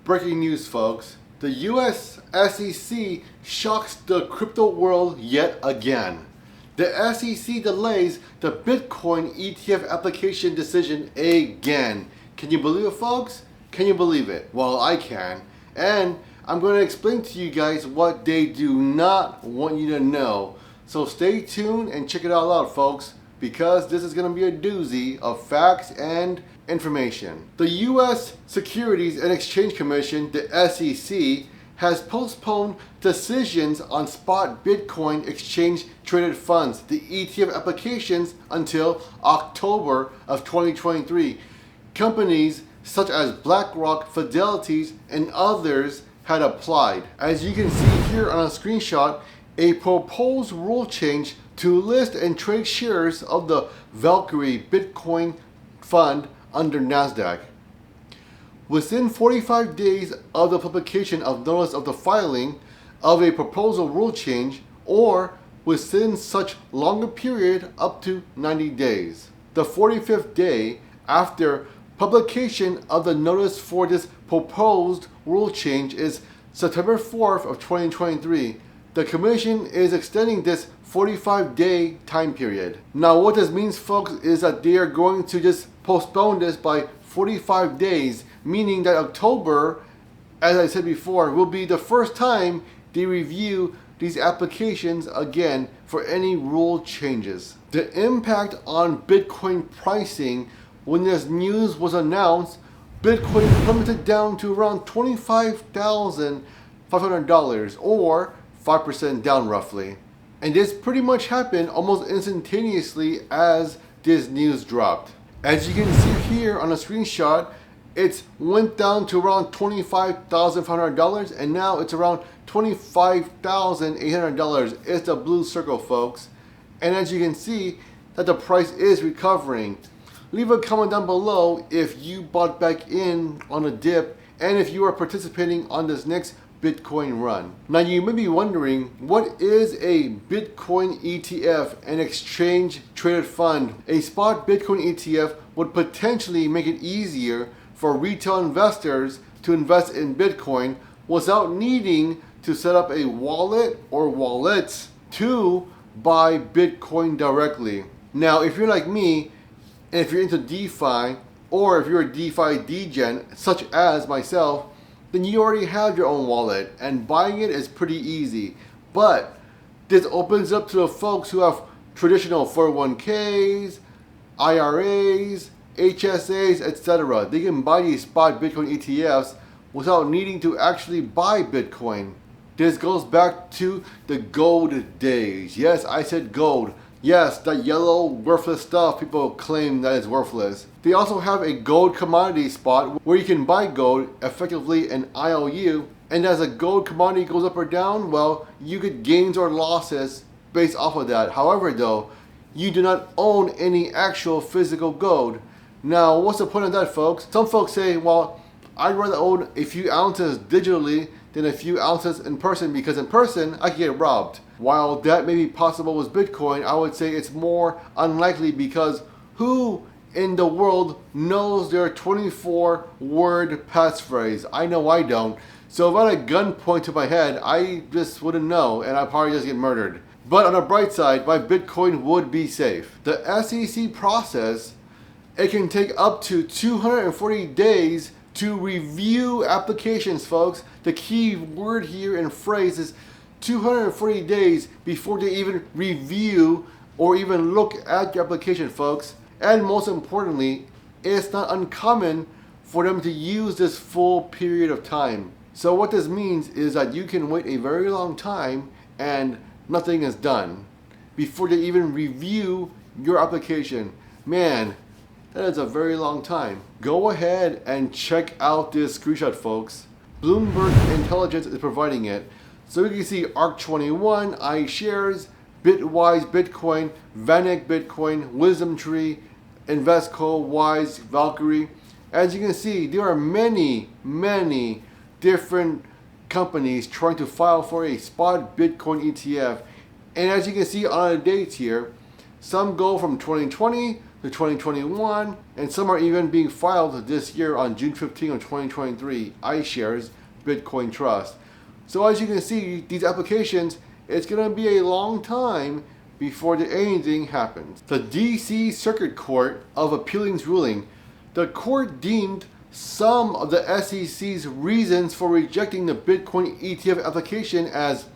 Breaking news, folks. The US SEC shocks the crypto world yet again. The SEC delays the Bitcoin ETF application decision again. Can you believe it, folks? Can you believe it? Well, I can. And I'm going to explain to you guys what they do not want you to know. So stay tuned and check it all out, folks, because this is going to be a doozy of facts and information. The U.S. Securities and Exchange Commission, the SEC, has postponed decisions on spot Bitcoin exchange traded funds, the ETF applications, until October of 2023. Companies such as BlackRock, Fidelity, and others had applied. As you can see here on a screenshot, a proposed rule change to list and trade shares of the Valkyrie Bitcoin Fund under NASDAQ. Within 45 days of the publication of notice of the filing of a proposal rule change, or within such longer period up to 90 days. The 45th day after publication of the notice for this proposed rule change is September 4th of 2023. The Commission is extending this 45-day time period. Now what this means, folks, is that they are going to just postpone this by 45 days, meaning that October, as I said before, will be the first time they review these applications again for any rule changes. The impact on Bitcoin pricing: when this news was announced, Bitcoin plummeted down to around $25,500, or 5% down roughly. And this pretty much happened almost instantaneously as this news dropped. As you can see here on a screenshot, it went down to around $25,500 and now it's around $25,800. It's the blue circle, folks. And as you can see that the price is recovering. Leave a comment down below if you bought back in on a dip and if you are participating on this next Bitcoin run. Now you may be wondering, what is a Bitcoin ETF, an exchange traded fund? A spot Bitcoin ETF would potentially make it easier for retail investors to invest in Bitcoin without needing to set up a wallet or wallets to buy Bitcoin directly. Now if you're like me, and if you're into DeFi, or if you're a DeFi degen such as myself, then you already have your own wallet and buying it is pretty easy. But this opens up to the folks who have traditional 401ks, IRAs, HSAs, etc. They can buy these spot Bitcoin ETFs without needing to actually buy Bitcoin. This goes back to the gold days. Yes, I said gold. Yes, that yellow worthless stuff people claim that is worthless. They also have a gold commodity spot where you can buy gold, effectively an IOU, and as a gold commodity goes up or down, well, you get gains or losses based off of that. However though, you do not own any actual physical gold. Now what's the point of that, folks? Some folks say, well, I'd rather own a few ounces digitally than a few ounces in person, because in person I can get robbed. While that may be possible with Bitcoin, I would say it's more unlikely, because who in the world knows their 24-word passphrase? I know I don't. So if I had a gun point to my head, I just wouldn't know and I'd probably just get murdered. But on the bright side, my Bitcoin would be safe. The SEC process, it can take up to 240 days to review applications, folks. The key word here and phrase is 240 days before they even review or even look at your application, folks. And most importantly, it's not uncommon for them to use this full period of time. So what this means is that you can wait a very long time and nothing is done before they even review your application. Man, that is a very long time. Go ahead and check out this screenshot, folks. Bloomberg Intelligence is providing it. So you can see ARC21, iShares, Bitwise Bitcoin, Vanek Bitcoin, Wisdom Tree, Investco, Wise, Valkyrie. As you can see, there are many different companies trying to file for a spot Bitcoin ETF. And as you can see on the dates here, some go from 2020 to 2021, and some are even being filed this year on June 15 of 2023, iShares Bitcoin Trust. So as you can see, these applications, it's going to be a long time before anything happens. The DC Circuit Court of Appealing's ruling, the court deemed some of the SEC's reasons for rejecting the Bitcoin ETF application as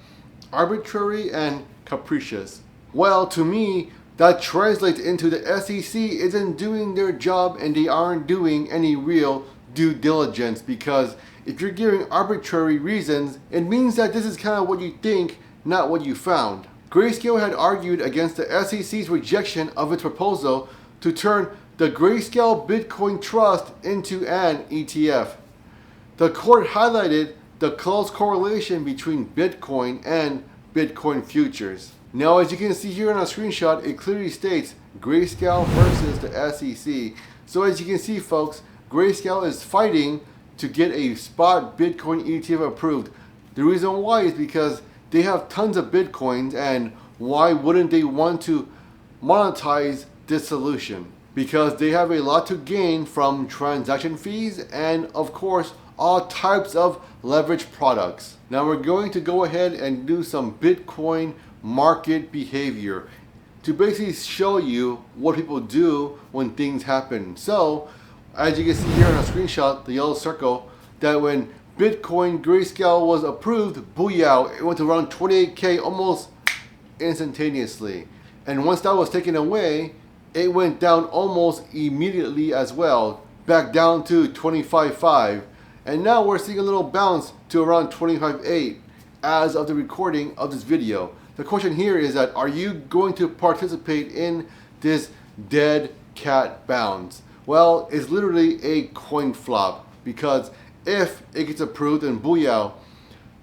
arbitrary and capricious. Well, to me, that translates into the SEC isn't doing their job and they aren't doing any real due diligence, because if you're giving arbitrary reasons, it means that this is kind of what you think, not what you found. Grayscale had argued against the SEC's rejection of its proposal to turn the Grayscale Bitcoin Trust into an ETF. The court highlighted the close correlation between Bitcoin and Bitcoin futures. Now, as you can see here on a screenshot, it clearly states Grayscale versus the SEC. So as you can see, folks, Grayscale is fighting to get a spot Bitcoin ETF approved. The reason why is because they have tons of Bitcoins, and why wouldn't they want to monetize this solution? Because they have a lot to gain from transaction fees and, of course, all types of leverage products. Now we're going to go ahead and do some Bitcoin market behavior to basically show you what people do when things happen. So, as you can see here on a screenshot, the yellow circle, that when Bitcoin Grayscale was approved, booyah, it went to around 28K almost instantaneously. And once that was taken away, it went down almost immediately as well, back down to 25.5. And now we're seeing a little bounce to around 25.8 as of the recording of this video. The question here is that, are you going to participate in this dead cat bounce? Well, it's literally a coin flop, because if it gets approved, and booyah,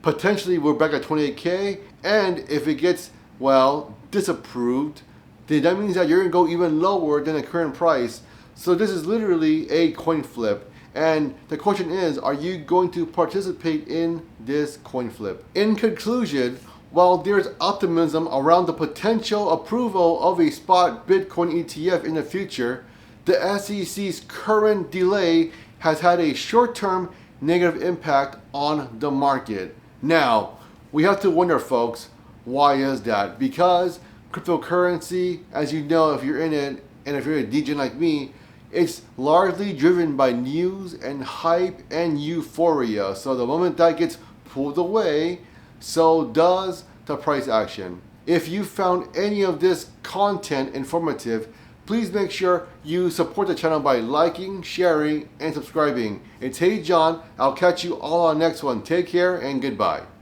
potentially we're back at 28K, and if it gets, well, disapproved, then that means that you're going to go even lower than the current price. So this is literally a coin flip. And the question is, are you going to participate in this coin flip? In conclusion, while there's optimism around the potential approval of a spot Bitcoin ETF in the future, the SEC's current delay has had a short-term negative impact on the market. Now, we have to wonder, folks, why is that? Because cryptocurrency, as you know, if you're in it, and if you're a DJ like me, it's largely driven by news and hype and euphoria. So the moment that gets pulled away, so does the price action. If you found any of this content informative, please make sure you support the channel by liking, sharing, and subscribing. It's Hey John. I'll catch you all on the next one. Take care and goodbye.